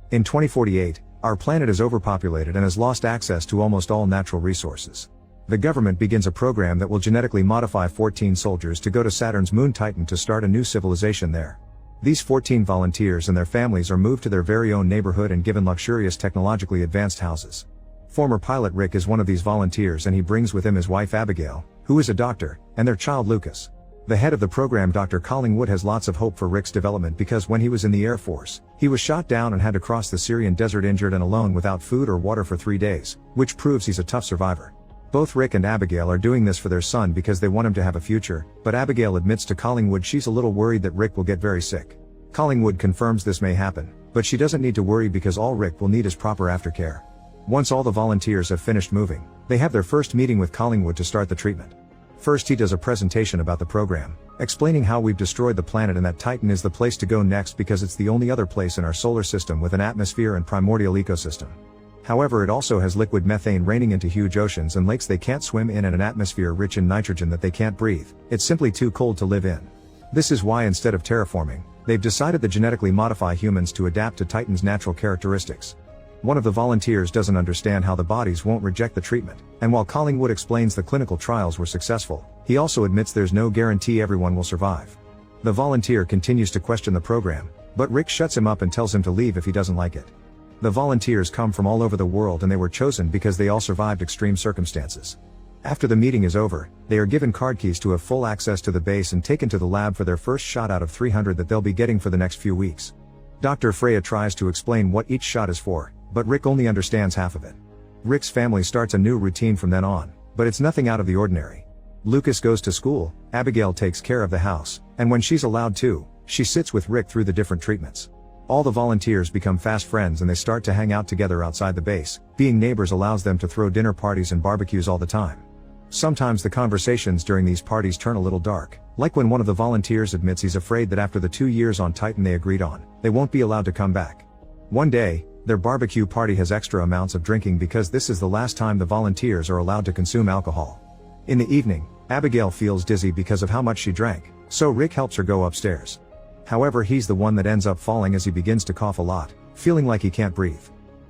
In 2048, our planet is overpopulated and has lost access to almost all natural resources. The government begins a program that will genetically modify 14 soldiers to go to Saturn's moon Titan to start a new civilization there. These 14 volunteers and their families are moved to their very own neighborhood and given luxurious technologically advanced houses. Former pilot Rick is one of these volunteers, and he brings with him his wife Abigail, who is a doctor, and their child Lucas. The head of the program, Dr. Collingwood, has lots of hope for Rick's development because when he was in the Air Force, he was shot down and had to cross the Syrian desert injured and alone without food or water for 3 days, which proves he's a tough survivor. Both Rick and Abigail are doing this for their son because they want him to have a future, but Abigail admits to Collingwood she's a little worried that Rick will get very sick. Collingwood confirms this may happen, but she doesn't need to worry because all Rick will need is proper aftercare. Once all the volunteers have finished moving, they have their first meeting with Collingwood to start the treatment. First, he does a presentation about the program, explaining how we've destroyed the planet and that Titan is the place to go next because it's the only other place in our solar system with an atmosphere and primordial ecosystem. However, it also has liquid methane raining into huge oceans and lakes they can't swim in and an atmosphere rich in nitrogen that they can't breathe. It's simply too cold to live in. This is why instead of terraforming, they've decided to genetically modify humans to adapt to Titan's natural characteristics. One of the volunteers doesn't understand how the bodies won't reject the treatment, and while Collingwood explains the clinical trials were successful, he also admits there's no guarantee everyone will survive. The volunteer continues to question the program, but Rick shuts him up and tells him to leave if he doesn't like it. The volunteers come from all over the world and they were chosen because they all survived extreme circumstances. After the meeting is over, they are given card keys to have full access to the base and taken to the lab for their first shot out of 300 that they'll be getting for the next few weeks. Dr. Freya tries to explain what each shot is for, but Rick only understands half of it. Rick's family starts a new routine from then on, but it's nothing out of the ordinary. Lucas goes to school, Abigail takes care of the house, and when she's allowed to, she sits with Rick through the different treatments. All the volunteers become fast friends and they start to hang out together outside the base. Being neighbors allows them to throw dinner parties and barbecues all the time. Sometimes the conversations during these parties turn a little dark, like when one of the volunteers admits he's afraid that after the 2 years on Titan they agreed on, they won't be allowed to come back. One day, their barbecue party has extra amounts of drinking because this is the last time the volunteers are allowed to consume alcohol. In the evening, Abigail feels dizzy because of how much she drank, so Rick helps her go upstairs. However, he's the one that ends up falling as he begins to cough a lot, feeling like he can't breathe.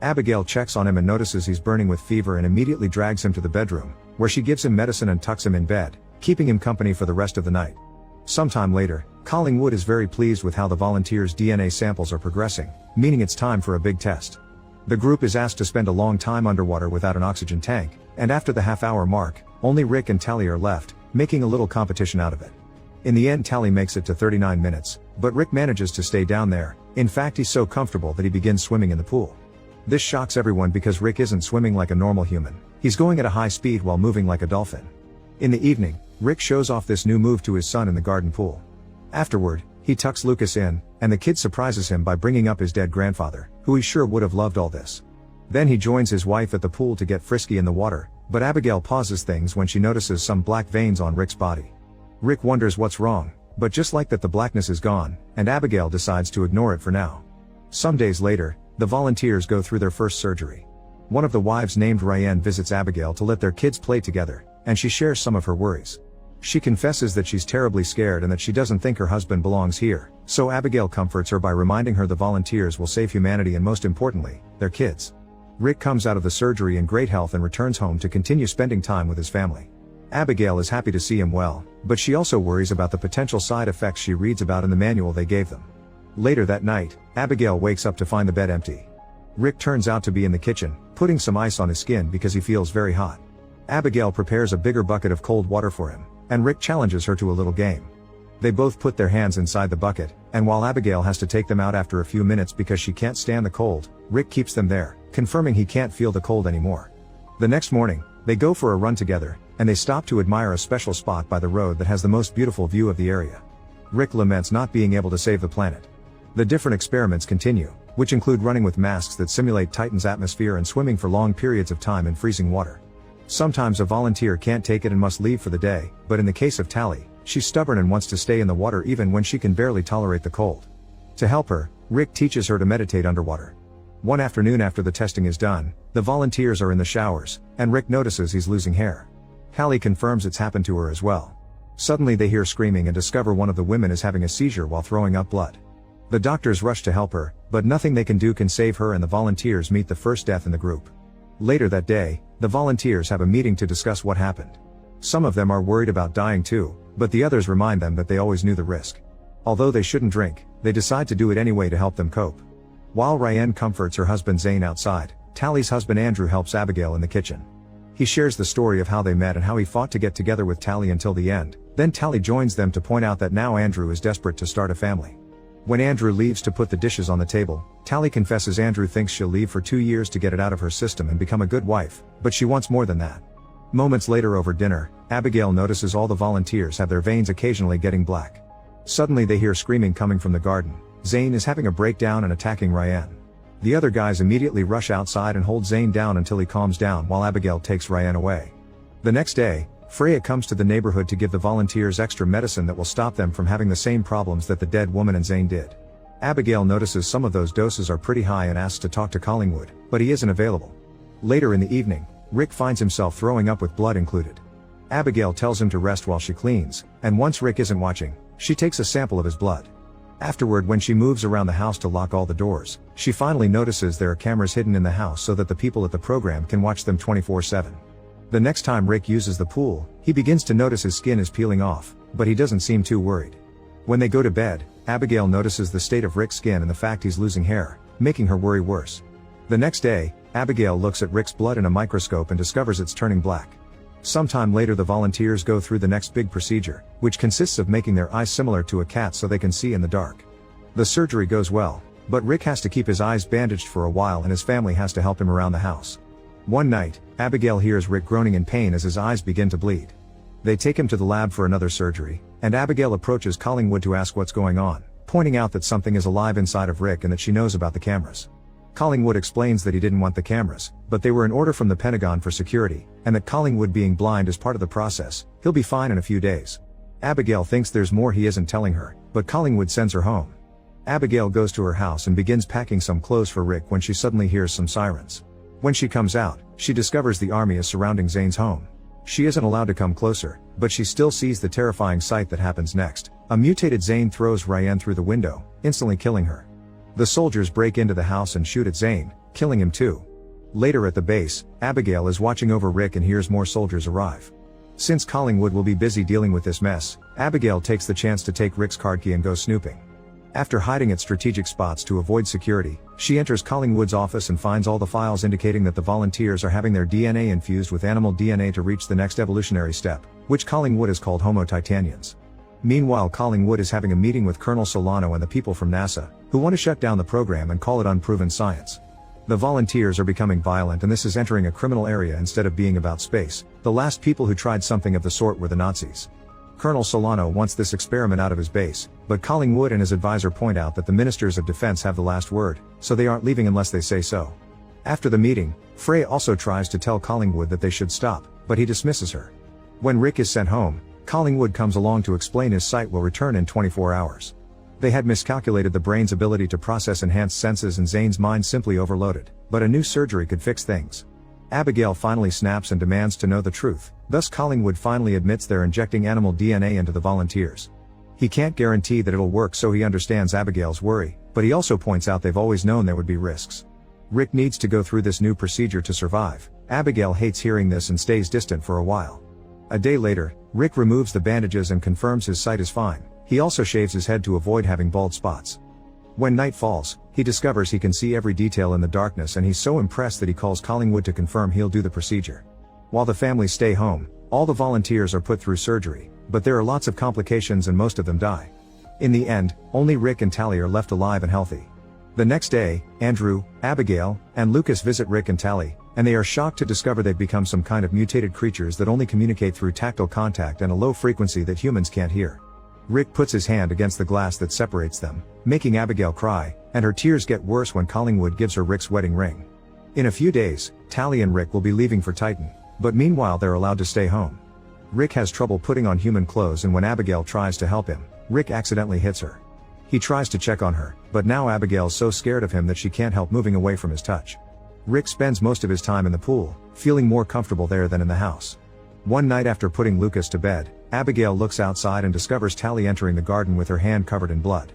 Abigail checks on him and notices he's burning with fever and immediately drags him to the bedroom, where she gives him medicine and tucks him in bed, keeping him company for the rest of the night. Sometime later, Collingwood is very pleased with how the volunteers' DNA samples are progressing, meaning it's time for a big test. The group is asked to spend a long time underwater without an oxygen tank, and after the half-hour mark, only Rick and Tally are left, making a little competition out of it. In the end, Tally makes it to 39 minutes, but Rick manages to stay down there. In fact, he's so comfortable that he begins swimming in the pool. This shocks everyone because Rick isn't swimming like a normal human. He's going at a high speed while moving like a dolphin. In the evening, Rick shows off this new move to his son in the garden pool. Afterward, he tucks Lucas in, and the kid surprises him by bringing up his dead grandfather, who he sure would have loved all this. Then he joins his wife at the pool to get frisky in the water, but Abigail pauses things when she notices some black veins on Rick's body. Rick wonders what's wrong, but just like that the blackness is gone, and Abigail decides to ignore it for now. Some days later, the volunteers go through their first surgery. One of the wives named Ryan visits Abigail to let their kids play together, and she shares some of her worries. She confesses that she's terribly scared and that she doesn't think her husband belongs here, so Abigail comforts her by reminding her the volunteers will save humanity and most importantly, their kids. Rick comes out of the surgery in great health and returns home to continue spending time with his family. Abigail is happy to see him well, but she also worries about the potential side effects she reads about in the manual they gave them. Later that night, Abigail wakes up to find the bed empty. Rick turns out to be in the kitchen, putting some ice on his skin because he feels very hot. Abigail prepares a bigger bucket of cold water for him, and Rick challenges her to a little game. They both put their hands inside the bucket, and while Abigail has to take them out after a few minutes because she can't stand the cold, Rick keeps them there, confirming he can't feel the cold anymore. The next morning, they go for a run together, and they stop to admire a special spot by the road that has the most beautiful view of the area. Rick laments not being able to save the planet. The different experiments continue, which include running with masks that simulate Titan's atmosphere and swimming for long periods of time in freezing water. Sometimes a volunteer can't take it and must leave for the day, but in the case of Tally, she's stubborn and wants to stay in the water even when she can barely tolerate the cold. To help her, Rick teaches her to meditate underwater. One afternoon after the testing is done, the volunteers are in the showers, and Rick notices he's losing hair. Tally confirms it's happened to her as well. Suddenly they hear screaming and discover one of the women is having a seizure while throwing up blood. The doctors rush to help her, but nothing they can do can save her, and the volunteers meet the first death in the group. Later that day, the volunteers have a meeting to discuss what happened. Some of them are worried about dying too, but the others remind them that they always knew the risk. Although they shouldn't drink, they decide to do it anyway to help them cope. While Ryan comforts her husband Zane outside, Tally's husband Andrew helps Abigail in the kitchen. He shares the story of how they met and how he fought to get together with Tally until the end. Then Tally joins them to point out that now Andrew is desperate to start a family. When Andrew leaves to put the dishes on the table, Tally confesses Andrew thinks she'll leave for 2 years to get it out of her system and become a good wife, but she wants more than that. Moments later over dinner, Abigail notices all the volunteers have their veins occasionally getting black. Suddenly they hear screaming coming from the garden. Zane is having a breakdown and attacking Ryan. The other guys immediately rush outside and hold Zane down until he calms down while Abigail takes Ryan away. The next day, Freya comes to the neighborhood to give the volunteers extra medicine that will stop them from having the same problems that the dead woman and Zane did. Abigail notices some of those doses are pretty high and asks to talk to Collingwood, but he isn't available. Later in the evening, Rick finds himself throwing up with blood included. Abigail tells him to rest while she cleans, and once Rick isn't watching, she takes a sample of his blood. Afterward, when she moves around the house to lock all the doors, she finally notices there are cameras hidden in the house so that the people at the program can watch them 24/7. The next time Rick uses the pool, he begins to notice his skin is peeling off, but he doesn't seem too worried. When they go to bed, Abigail notices the state of Rick's skin and the fact he's losing hair, making her worry worse. The next day, Abigail looks at Rick's blood in a microscope and discovers it's turning black. Sometime later the volunteers go through the next big procedure, which consists of making their eyes similar to a cat so they can see in the dark. The surgery goes well, but Rick has to keep his eyes bandaged for a while and his family has to help him around the house. One night, Abigail hears Rick groaning in pain as his eyes begin to bleed. They take him to the lab for another surgery, and Abigail approaches Collingwood to ask what's going on, pointing out that something is alive inside of Rick and that she knows about the cameras. Collingwood explains that he didn't want the cameras, but they were an order from the Pentagon for security, and that Collingwood being blind is part of the process. He'll be fine in a few days. Abigail thinks there's more he isn't telling her, but Collingwood sends her home. Abigail goes to her house and begins packing some clothes for Rick when she suddenly hears some sirens. When she comes out, she discovers the army is surrounding Zane's home. She isn't allowed to come closer, but she still sees the terrifying sight that happens next. A mutated Zane throws Ryan through the window, instantly killing her. The soldiers break into the house and shoot at Zane, killing him too. Later at the base, Abigail is watching over Rick and hears more soldiers arrive. Since Collingwood will be busy dealing with this mess, Abigail takes the chance to take Rick's card key and go snooping. After hiding at strategic spots to avoid security, she enters Collingwood's office and finds all the files indicating that the volunteers are having their DNA infused with animal DNA to reach the next evolutionary step, which Collingwood has called Homo titanians. Meanwhile, Collingwood is having a meeting with Colonel Solano and the people from NASA, who want to shut down the program and call it unproven science. The volunteers are becoming violent and this is entering a criminal area instead of being about space. The last people who tried something of the sort were the Nazis. Colonel Solano wants this experiment out of his base, but Collingwood and his advisor point out that the ministers of defense have the last word, so they aren't leaving unless they say so. After the meeting, Freya also tries to tell Collingwood that they should stop, but he dismisses her. When Rick is sent home, Collingwood comes along to explain his sight will return in 24 hours. They had miscalculated the brain's ability to process enhanced senses and Zane's mind simply overloaded, but a new surgery could fix things. Abigail finally snaps and demands to know the truth, thus Collingwood finally admits they're injecting animal DNA into the volunteers. He can't guarantee that it'll work, so he understands Abigail's worry, but he also points out they've always known there would be risks. Rick needs to go through this new procedure to survive. Abigail hates hearing this and stays distant for a while. A day later, Rick removes the bandages and confirms his sight is fine. He also shaves his head to avoid having bald spots. When night falls, he discovers he can see every detail in the darkness and he's so impressed that he calls Collingwood to confirm he'll do the procedure. While the families stay home, all the volunteers are put through surgery, but there are lots of complications and most of them die. In the end, only Rick and Tally are left alive and healthy. The next day, Andrew, Abigail, and Lucas visit Rick and Tally, and they are shocked to discover they've become some kind of mutated creatures that only communicate through tactile contact and a low frequency that humans can't hear. Rick puts his hand against the glass that separates them, making Abigail cry, and her tears get worse when Collingwood gives her Rick's wedding ring. In a few days, Tally and Rick will be leaving for Titan, but meanwhile they're allowed to stay home. Rick has trouble putting on human clothes, and when Abigail tries to help him, Rick accidentally hits her. He tries to check on her, but now Abigail's so scared of him that she can't help moving away from his touch. Rick spends most of his time in the pool, feeling more comfortable there than in the house. One night after putting Lucas to bed, Abigail looks outside and discovers Tally entering the garden with her hand covered in blood.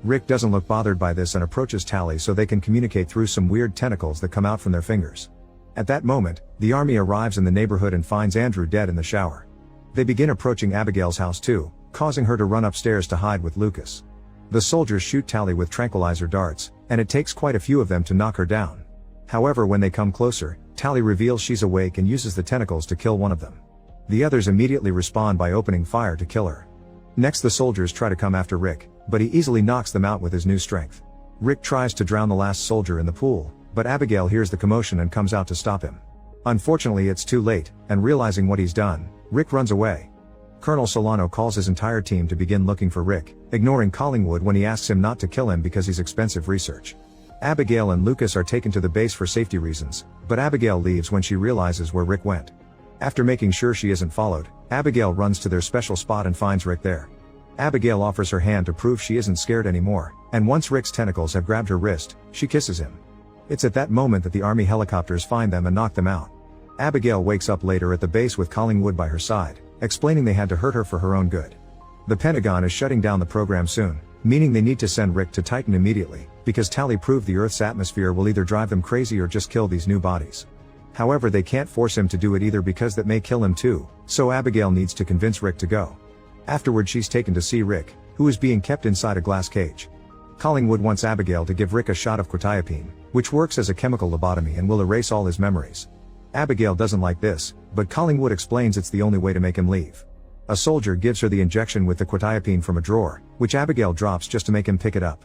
Rick doesn't look bothered by this and approaches Tally so they can communicate through some weird tentacles that come out from their fingers. At that moment, the army arrives in the neighborhood and finds Andrew dead in the shower. They begin approaching Abigail's house too, causing her to run upstairs to hide with Lucas. The soldiers shoot Tally with tranquilizer darts, and it takes quite a few of them to knock her down. However, when they come closer, Tally reveals she's awake and uses the tentacles to kill one of them. The others immediately respond by opening fire to kill her. Next, the soldiers try to come after Rick, but he easily knocks them out with his new strength. Rick tries to drown the last soldier in the pool, but Abigail hears the commotion and comes out to stop him. Unfortunately, it's too late, and realizing what he's done, Rick runs away. Colonel Solano calls his entire team to begin looking for Rick, ignoring Collingwood when he asks him not to kill him because he's expensive research. Abigail and Lucas are taken to the base for safety reasons, but Abigail leaves when she realizes where Rick went. After making sure she isn't followed, Abigail runs to their special spot and finds Rick there. Abigail offers her hand to prove she isn't scared anymore, and once Rick's tentacles have grabbed her wrist, she kisses him. It's at that moment that the army helicopters find them and knock them out. Abigail wakes up later at the base with Collingwood by her side, explaining they had to hurt her for her own good. The Pentagon is shutting down the program soon, meaning they need to send Rick to Titan immediately, because Tally proved the Earth's atmosphere will either drive them crazy or just kill these new bodies. However, they can't force him to do it either because that may kill him too, so Abigail needs to convince Rick to go. Afterward, she's taken to see Rick, who is being kept inside a glass cage. Collingwood wants Abigail to give Rick a shot of quetiapine, which works as a chemical lobotomy and will erase all his memories. Abigail doesn't like this, but Collingwood explains it's the only way to make him leave. A soldier gives her the injection with the quetiapine from a drawer, which Abigail drops just to make him pick it up.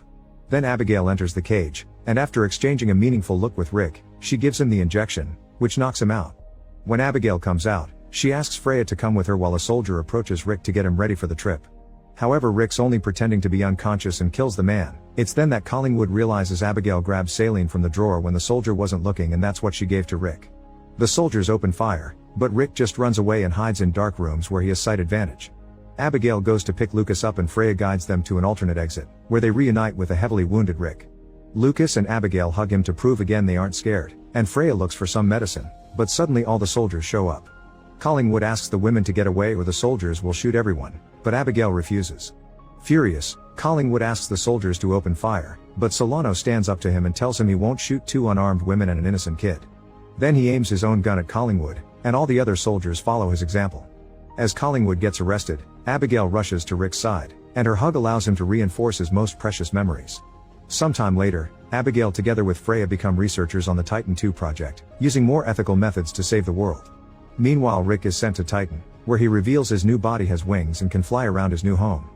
Then Abigail enters the cage, and after exchanging a meaningful look with Rick, she gives him the injection, which knocks him out. When Abigail comes out, she asks Freya to come with her while a soldier approaches Rick to get him ready for the trip. However, Rick's only pretending to be unconscious and kills the man. It's then that Collingwood realizes Abigail grabbed saline from the drawer when the soldier wasn't looking, and that's what she gave to Rick. The soldiers open fire, but Rick just runs away and hides in dark rooms where he has sight advantage. Abigail goes to pick Lucas up and Freya guides them to an alternate exit, where they reunite with a heavily wounded Rick. Lucas and Abigail hug him to prove again they aren't scared, and Freya looks for some medicine, but suddenly all the soldiers show up. Collingwood asks the women to get away or the soldiers will shoot everyone, but Abigail refuses. Furious, Collingwood asks the soldiers to open fire, but Solano stands up to him and tells him he won't shoot two unarmed women and an innocent kid. Then he aims his own gun at Collingwood, and all the other soldiers follow his example. As Collingwood gets arrested, Abigail rushes to Rick's side, and her hug allows him to reinforce his most precious memories. Sometime later, Abigail together with Freya become researchers on the Titan II project, using more ethical methods to save the world. Meanwhile, Rick is sent to Titan, where he reveals his new body has wings and can fly around his new home.